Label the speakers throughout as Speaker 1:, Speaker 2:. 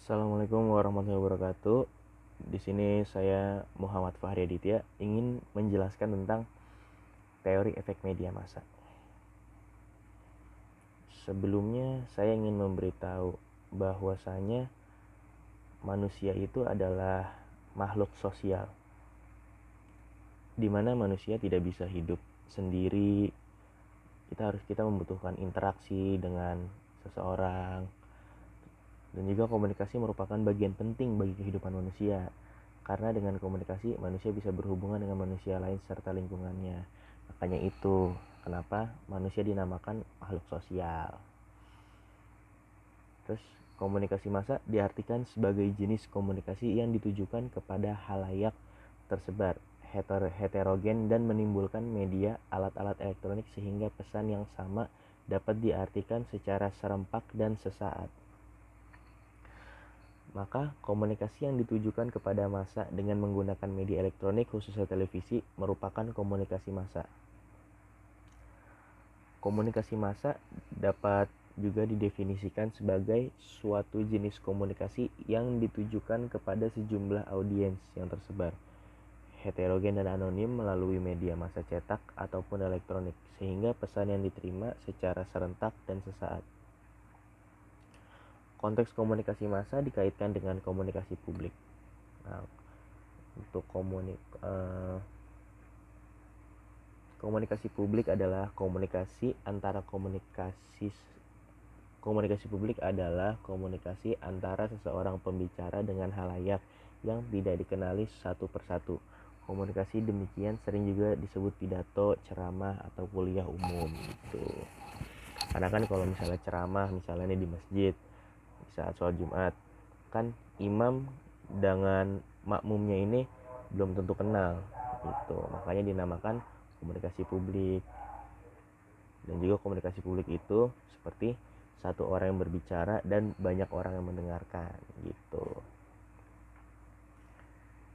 Speaker 1: Assalamualaikum warahmatullahi wabarakatuh. Di sini saya Muhammad Fahri Aditya ingin menjelaskan tentang teori efek media massa. Sebelumnya saya ingin memberitahu bahwasanya manusia itu adalah makhluk sosial, di mana manusia tidak bisa hidup sendiri. Kita membutuhkan interaksi dengan seseorang, dan juga komunikasi merupakan bagian penting bagi kehidupan manusia. Karena dengan komunikasi, manusia bisa berhubungan dengan manusia lain serta lingkungannya. Makanya itu, kenapa manusia dinamakan makhluk sosial. Terus, komunikasi massa diartikan sebagai jenis komunikasi yang ditujukan kepada halayak tersebar, heterogen dan menimbulkan media alat-alat elektronik sehingga pesan yang sama dapat diartikan secara serempak dan sesaat. Maka komunikasi yang ditujukan kepada massa dengan menggunakan media elektronik khususnya televisi merupakan komunikasi massa. Komunikasi massa dapat juga didefinisikan sebagai suatu jenis komunikasi yang ditujukan kepada sejumlah audiens yang tersebar, heterogen dan anonim melalui media massa cetak ataupun elektronik, sehingga pesan yang diterima secara serentak dan sesaat. Konteks komunikasi massa dikaitkan dengan komunikasi publik. Nah, untuk komunikasi publik adalah komunikasi antara seseorang pembicara dengan halayak yang tidak dikenali satu persatu. Komunikasi demikian sering juga disebut pidato, ceramah, atau kuliah umum gitu. Karena kan kalau misalnya ceramah, misalnya di masjid saat sholat Jumat, kan imam dengan makmumnya ini belum tentu kenal gitu. Makanya dinamakan komunikasi publik. Dan juga komunikasi publik itu seperti satu orang yang berbicara dan banyak orang yang mendengarkan gitu.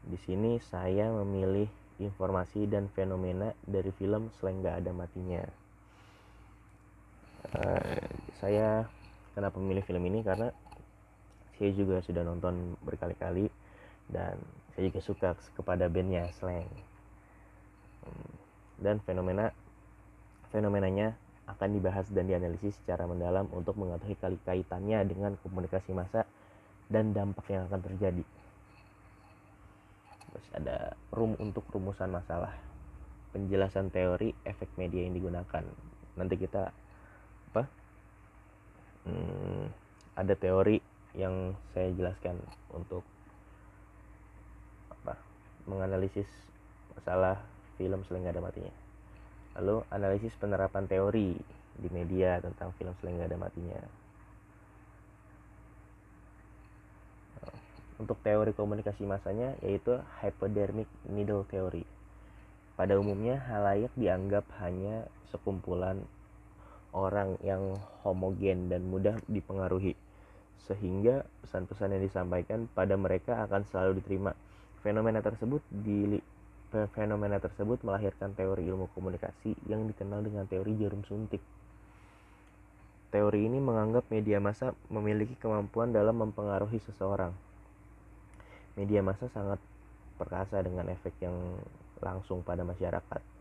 Speaker 1: Di sini saya memilih informasi dan fenomena dari film Slank Gak Ada Matinya. Saya kenapa memilih film ini karena saya juga sudah nonton berkali-kali dan saya juga suka kepada bandnya Slank. Dan fenomenanya akan dibahas dan dianalisis secara mendalam untuk mengetahui kaitannya dengan komunikasi massa dan dampak yang akan terjadi. Terus ada untuk rumusan masalah, penjelasan teori efek media yang digunakan. Nanti kita ada teori yang saya jelaskan untuk menganalisis masalah film Slank Gak Ada Matinya. Lalu analisis penerapan teori di media tentang film Slank Gak Ada Matinya. Untuk teori komunikasi massanya yaitu hypodermic needle theory. Pada umumnya halayak dianggap hanya sekumpulan orang yang homogen dan mudah dipengaruhi, sehingga pesan-pesan yang disampaikan pada mereka akan selalu diterima. Fenomena tersebut melahirkan teori ilmu komunikasi yang dikenal dengan teori jarum suntik. Teori ini menganggap media massa memiliki kemampuan dalam mempengaruhi seseorang. Media massa sangat perkasa dengan efek yang langsung pada masyarakat.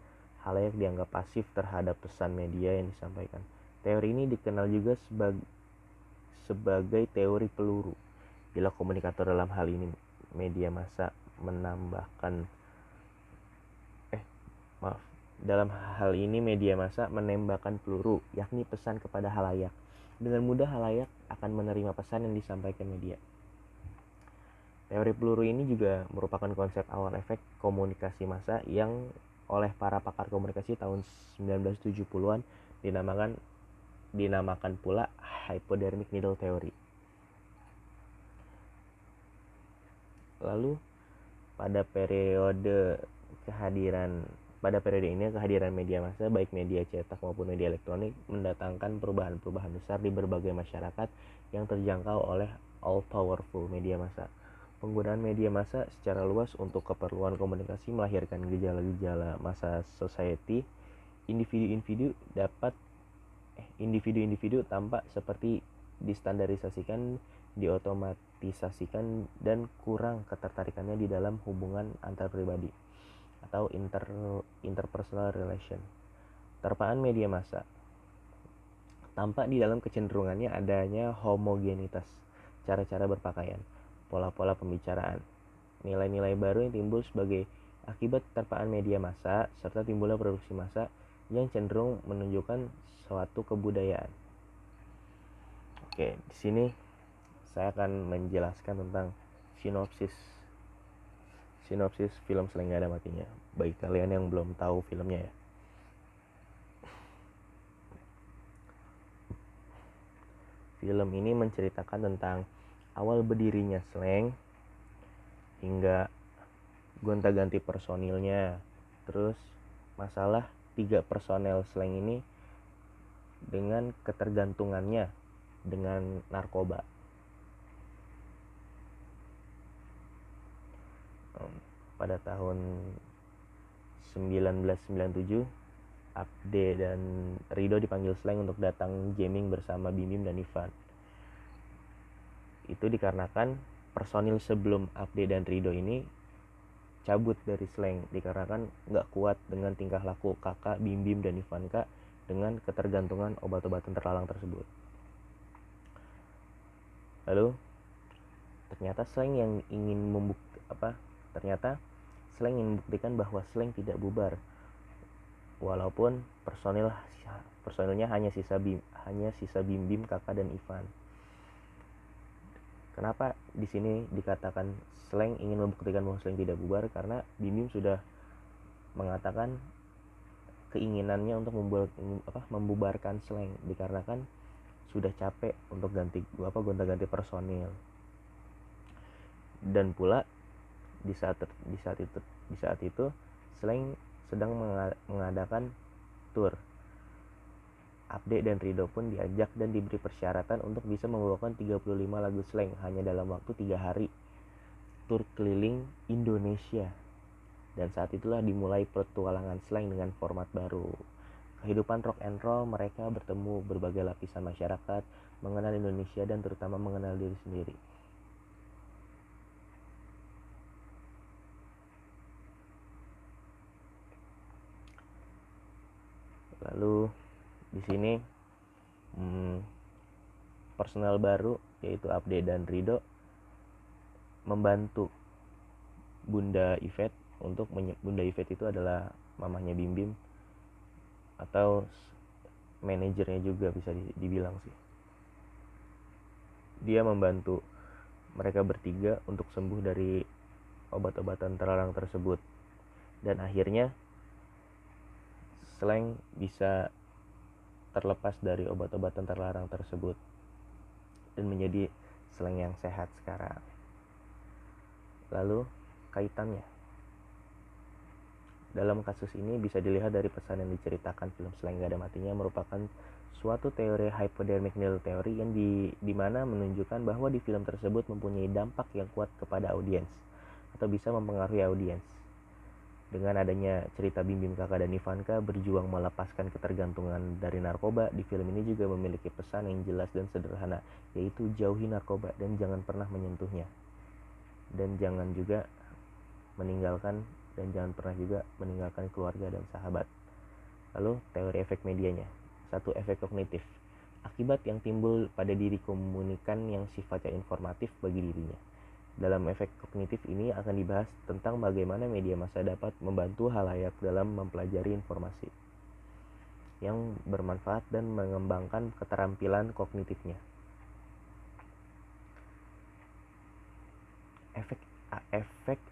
Speaker 1: Halayak dianggap pasif terhadap pesan media yang disampaikan. Teori ini dikenal juga sebagai teori peluru. Bila komunikator dalam hal ini media massa menembakkan peluru, yakni pesan kepada halayak. Dengan mudah halayak akan menerima pesan yang disampaikan media. Teori peluru ini juga merupakan konsep awal efek komunikasi massa yang oleh para pakar komunikasi tahun 1970-an dinamakan pula hypodermic needle theory. Lalu pada periode ini kehadiran media massa baik media cetak maupun media elektronik mendatangkan perubahan-perubahan besar di berbagai masyarakat yang terjangkau oleh all powerful media massa. Penggunaan media massa secara luas untuk keperluan komunikasi melahirkan gejala-gejala massa society. Individu tampak seperti distandarisasikan diotomatisasikan dan kurang ketertarikannya di dalam hubungan antar pribadi atau interpersonal relation. Terpaan media massa tampak di dalam kecenderungannya adanya homogenitas cara-cara berpakaian, pola-pola pembicaraan, nilai-nilai baru yang timbul sebagai akibat terpaan media massa serta timbulnya produksi massa yang cenderung menunjukkan suatu kebudayaan. Oke, di sini saya akan menjelaskan tentang sinopsis film Slang Gak Ada Matinya bagi kalian yang belum tahu filmnya ya. Film ini menceritakan tentang awal berdirinya Slang hingga gonta-ganti personilnya, terus masalah 3 personel Slang ini dengan ketergantungannya dengan narkoba. Pada tahun 1997, Abde dan Rido dipanggil Slang untuk datang jamming bersama Bim Bim dan Ivan. Itu dikarenakan personil sebelum Abde dan Rido ini cabut dari Slang dikarenakan nggak kuat dengan tingkah laku kakak Bim Bim dan Ivanka dengan ketergantungan obat-obatan terlarang tersebut. Lalu ternyata Slang ingin membuktikan bahwa Slang tidak bubar walaupun personilnya hanya sisa Bim Bim, kakak dan Ivan. Kenapa di sini dikatakan Slang ingin membuktikan bahwa Slang tidak bubar? Karena Bim Bim sudah mengatakan keinginannya untuk membubarkan Slang dikarenakan sudah capek untuk gonta-ganti personil. Dan pula di saat itu Slang sedang mengadakan tour. Abde dan Rido pun diajak dan diberi persyaratan untuk bisa membawakan 35 lagu Slang hanya dalam waktu 3 hari tur keliling Indonesia. Dan saat itulah dimulai petualangan Slang dengan format baru. Kehidupan rock and roll, mereka bertemu berbagai lapisan masyarakat, mengenal Indonesia dan terutama mengenal diri sendiri. Lalu di sini personel baru yaitu Abde dan Rido membantu Bunda Yvette Bunda Yvette itu adalah mamanya Bim Bim atau manajernya juga bisa dibilang sih. Dia membantu mereka bertiga untuk sembuh dari obat-obatan terlarang tersebut dan akhirnya Slang bisa terlepas dari obat-obatan terlarang tersebut dan menjadi Slang yang sehat sekarang. Lalu kaitannya dalam kasus ini bisa dilihat dari pesan yang diceritakan film Slang Gak Ada Matinya merupakan suatu teori hypodermic needle theory yang di mana menunjukkan bahwa di film tersebut mempunyai dampak yang kuat kepada audiens atau bisa mempengaruhi audiens. Dengan adanya cerita Bim Bim, kakak dan Ivanka berjuang melepaskan ketergantungan dari narkoba, di film ini juga memiliki pesan yang jelas dan sederhana, yaitu jauhi narkoba dan jangan pernah menyentuhnya. Dan jangan pernah juga meninggalkan keluarga dan sahabat. Lalu teori efek medianya. 1. Efek kognitif. Akibat yang timbul pada diri komunikan yang sifatnya informatif bagi dirinya. Dalam efek kognitif ini akan dibahas tentang bagaimana media massa dapat membantu khalayak dalam mempelajari informasi yang bermanfaat dan mengembangkan keterampilan kognitifnya. Efek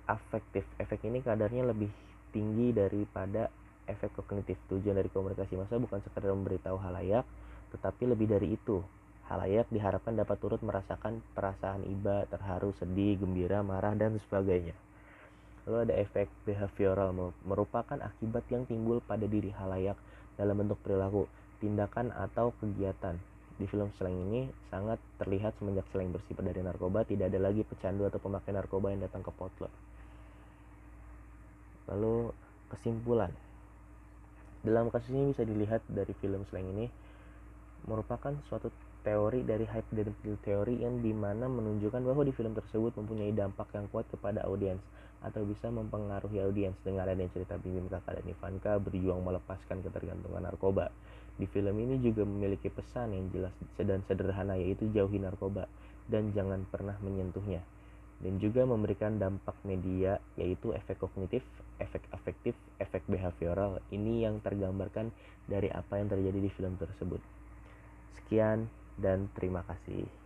Speaker 1: afektif. Efek ini kadarnya lebih tinggi daripada efek kognitif. Tujuan dari komunikasi massa bukan sekadar memberitahu khalayak, tetapi lebih dari itu. Khalayak diharapkan dapat turut merasakan perasaan iba, terharu, sedih, gembira, marah, dan sebagainya. Lalu ada efek behavioral, merupakan akibat yang timbul pada diri khalayak dalam bentuk perilaku, tindakan, atau kegiatan. Di film Slang ini sangat terlihat semenjak Slang bersifat dari narkoba, tidak ada lagi pecandu atau pemakai narkoba yang datang ke potlot. Lalu kesimpulan. Dalam kasus ini bisa dilihat dari film Slang ini merupakan suatu teori dari hype dan field theory yang dimana menunjukkan bahwa di film tersebut mempunyai dampak yang kuat kepada audiens atau bisa mempengaruhi audiens dengan adanya cerita Bim Kakak dan Ivanka berjuang melepaskan ketergantungan narkoba. Di film ini juga memiliki pesan yang jelas dan sederhana, yaitu jauhi narkoba dan jangan pernah menyentuhnya. Dan juga memberikan dampak media, yaitu efek kognitif, efek afektif, efek behavioral. Ini yang tergambarkan dari apa yang terjadi di film tersebut. Sekian dan terima kasih.